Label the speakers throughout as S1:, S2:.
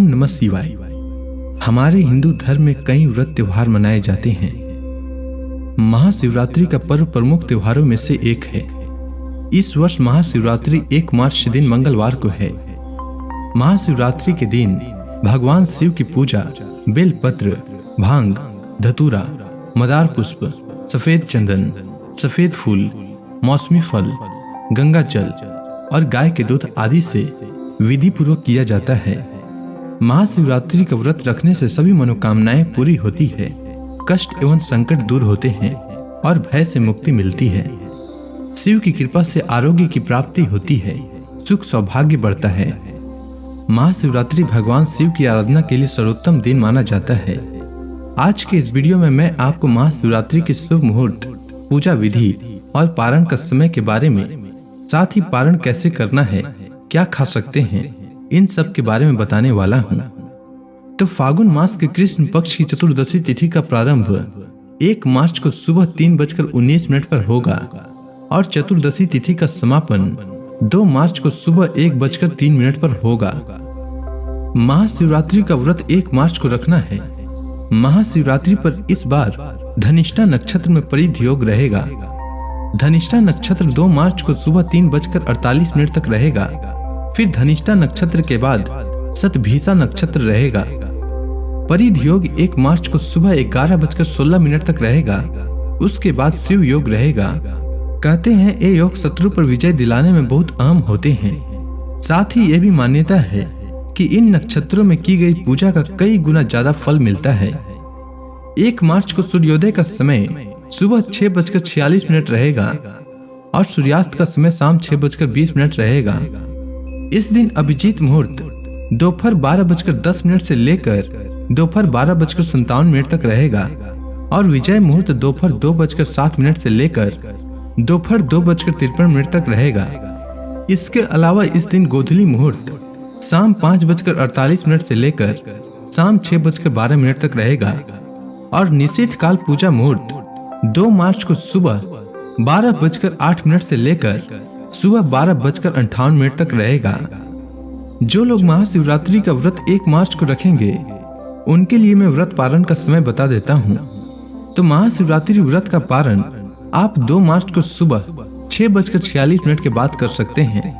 S1: नमः शिवाय। हमारे हिंदू धर्म में कई व्रत त्योहार मनाए जाते हैं। महाशिवरात्रि का पर्व प्रमुख त्योहारों में से एक है। इस वर्ष महाशिवरात्रि 1 मार्च दिन मंगलवार को है। महाशिवरात्रि के दिन भगवान शिव की पूजा बेलपत्र, भांग, धतूरा, मदार पुष्प, सफेद चंदन, सफेद फूल, मौसमी फल, गंगा जल और गाय के दूध आदि से विधि पूर्वक किया जाता है। महाशिवरात्रि का व्रत रखने से सभी मनोकामनाएं पूरी होती है, कष्ट एवं संकट दूर होते हैं और भय से मुक्ति मिलती है। शिव की कृपा से आरोग्य की प्राप्ति होती है, सुख सौभाग्य बढ़ता है। महाशिवरात्रि भगवान शिव की आराधना के लिए सर्वोत्तम दिन माना जाता है। आज के इस वीडियो में मैं आपको महाशिवरात्रि के शुभ मुहूर्त, पूजा विधि और पारण का समय के बारे में, साथ ही पारण कैसे करना है, क्या खा सकते हैं, इन सब के बारे में बताने वाला हूँ। तो फागुन मास के कृष्ण पक्ष की चतुर्दशी तिथि का प्रारंभ 1 मार्च को सुबह 3:19 पर होगा और चतुर्दशी तिथि का समापन 2 मार्च को सुबह 1:03 पर होगा। महाशिवरात्रि का व्रत 1 मार्च को रखना है। महाशिवरात्रि पर इस बार धनिष्ठा नक्षत्र में परिध योग रहेगा। धनिष्ठा नक्षत्र 2 मार्च को सुबह 3:48 तक रहेगा। फिर धनिष्ठा नक्षत्र के बाद शतभिषा नक्षत्र रहेगा। परिध योग 1 मार्च को सुबह 11:16 तक रहेगा। उसके बाद शिव योग रहेगा। कहते हैं ये योग शत्रु पर विजय दिलाने में बहुत अहम होते हैं। साथ ही यह भी मान्यता है कि इन नक्षत्रों में की गई पूजा का कई गुना ज्यादा फल मिलता है। 1 मार्च को सूर्योदय का समय सुबह 6:46 रहेगा और सूर्यास्त का समय शाम 6:20 रहेगा। इस दिन अभिजीत मुहूर्त दोपहर 12:10 से लेकर दोपहर 12:57 तक रहेगा और विजय मुहूर्त दोपहर 2:07 से लेकर दोपहर 2:53 तक रहेगा। इसके अलावा इस दिन गोधूली मुहूर्त शाम 5:48 से लेकर शाम 6:12 तक रहेगा और निषेध काल पूजा मुहूर्त 2 मार्च को सुबह 12:08 से लेकर सुबह 12:58 तक रहेगा। जो लोग महाशिवरात्रि का व्रत 1 मार्च को रखेंगे उनके लिए मैं व्रत पारण का समय बता देता हूँ। तो महाशिवरात्रि व्रत का पारण आप 2 मार्च को सुबह 6:46 के बाद कर सकते हैं।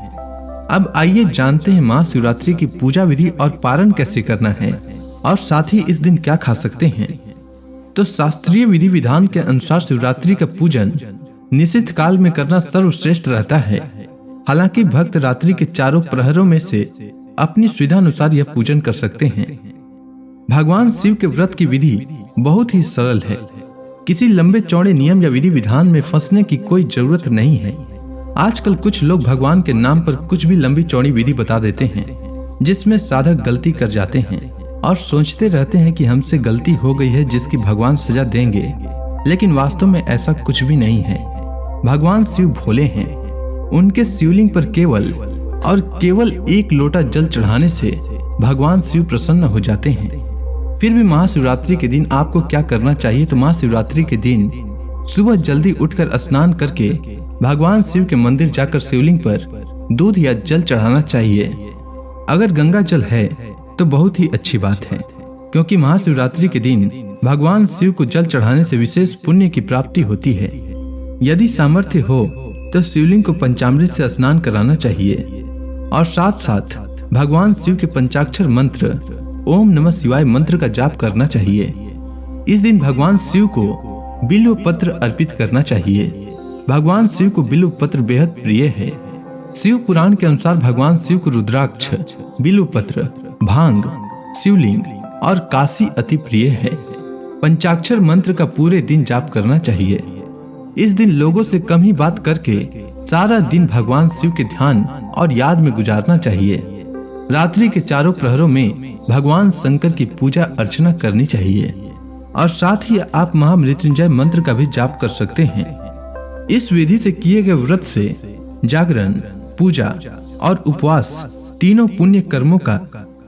S1: अब आइए जानते हैं महाशिवरात्रि की पूजा विधि और पारण कैसे करना है और साथ ही इस दिन क्या खा सकते हैं। तो शास्त्रीय विधि विधान के अनुसार शिवरात्रि का पूजन निश्चित काल में करना सर्वश्रेष्ठ रहता है। हालांकि भक्त रात्रि के चारों प्रहरों में से अपनी सुविधा अनुसार यह पूजन कर सकते हैं। भगवान शिव के व्रत की विधि बहुत ही सरल है। किसी लंबे चौड़े नियम या विधि विधान में फंसने की कोई जरूरत नहीं है। आजकल कुछ लोग भगवान के नाम पर कुछ भी लंबी चौड़ी विधि बता देते हैं, जिसमें साधक गलती कर जाते हैं और सोचते रहते हैं कि हमसे गलती हो गई है जिसकी भगवान सजा देंगे, लेकिन वास्तव में ऐसा कुछ भी नहीं है। भगवान शिव भोले हैं। उनके शिवलिंग पर केवल 1 लोटा जल चढ़ाने से भगवान शिव प्रसन्न हो जाते हैं। फिर भी महाशिवरात्रि के दिन आपको क्या करना चाहिए? तो महाशिवरात्रि के दिन सुबह जल्दी उठकर स्नान करके भगवान शिव के मंदिर जाकर शिवलिंग पर दूध या जल चढ़ाना चाहिए। अगर गंगा जल है तो बहुत ही अच्छी बात है, क्योंकि महाशिवरात्रि के दिन भगवान शिव को जल चढ़ाने से विशेष पुण्य की प्राप्ति होती है। यदि सामर्थ्य हो तो शिवलिंग को पंचामृत से स्नान कराना चाहिए और साथ साथ भगवान शिव के पंचाक्षर मंत्र ओम नमः शिवाय मंत्र का जाप करना चाहिए। इस दिन भगवान शिव को बिल्व पत्र अर्पित करना चाहिए। भगवान शिव को बिल्व पत्र बेहद प्रिय है। शिव पुराण के अनुसार भगवान शिव को रुद्राक्ष, बिल्व पत्र, भांग, शिवलिंग और काशी अति प्रिय है। पंचाक्षर मंत्र का पूरे दिन जाप करना चाहिए। इस दिन लोगों से कम ही बात करके सारा दिन भगवान शिव के ध्यान और याद में गुजारना चाहिए। रात्रि के चारों प्रहरों में भगवान शंकर की पूजा अर्चना करनी चाहिए और साथ ही आप महामृत्युंजय मंत्र का भी जाप कर सकते हैं। इस विधि से किए गए व्रत से जागरण, पूजा और उपवास तीनों पुण्य कर्मों का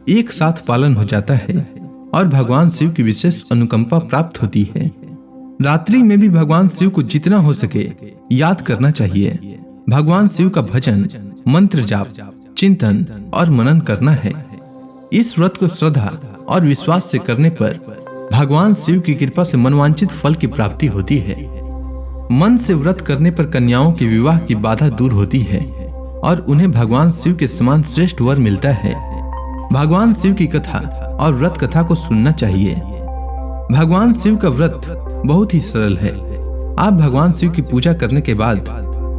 S1: एक साथ पालन हो जाता है और भगवान शिव की विशेष अनुकंपा प्राप्त होती है। रात्रि में भी भगवान शिव को जितना हो सके याद करना चाहिए। भगवान शिव का भजन, मंत्र जाप, चिंतन और मनन करना है। इस व्रत को श्रद्धा और विश्वास से करने पर भगवान शिव की कृपा से मनवांछित फल की प्राप्ति होती है। मन से व्रत करने पर कन्याओं के विवाह की बाधा दूर होती है और उन्हें भगवान शिव के समान श्रेष्ठ वर मिलता है। भगवान शिव की कथा और व्रत कथा को सुनना चाहिए। भगवान शिव का व्रत बहुत ही सरल है। आप भगवान शिव की पूजा करने के बाद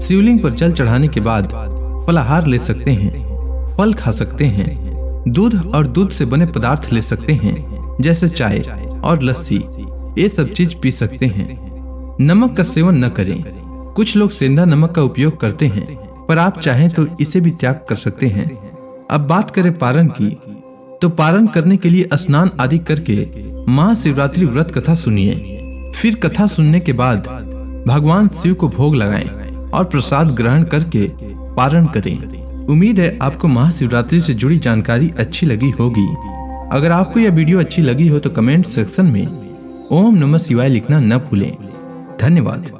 S1: शिवलिंग पर जल चढ़ाने के बाद फलाहार ले सकते हैं, फल खा सकते हैं, दूध और दूध से बने पदार्थ ले सकते हैं जैसे चाय और लस्सी, ये सब चीज पी सकते हैं। नमक का सेवन न करें। कुछ लोग सेंधा नमक का उपयोग करते हैं, पर आप चाहें तो इसे भी त्याग कर सकते हैं। अब बात करें पारण की, तो पारण करने के लिए स्नान आदि करके महाशिवरात्रि व्रत कथा सुनिए। फिर कथा सुनने के बाद भगवान शिव को भोग लगाएं और प्रसाद ग्रहण करके पारण करें। उम्मीद है आपको महाशिवरात्रि से जुड़ी जानकारी अच्छी लगी होगी। अगर आपको यह वीडियो अच्छी लगी हो तो कमेंट सेक्शन में ओम नमः शिवाय लिखना न भूलें। धन्यवाद।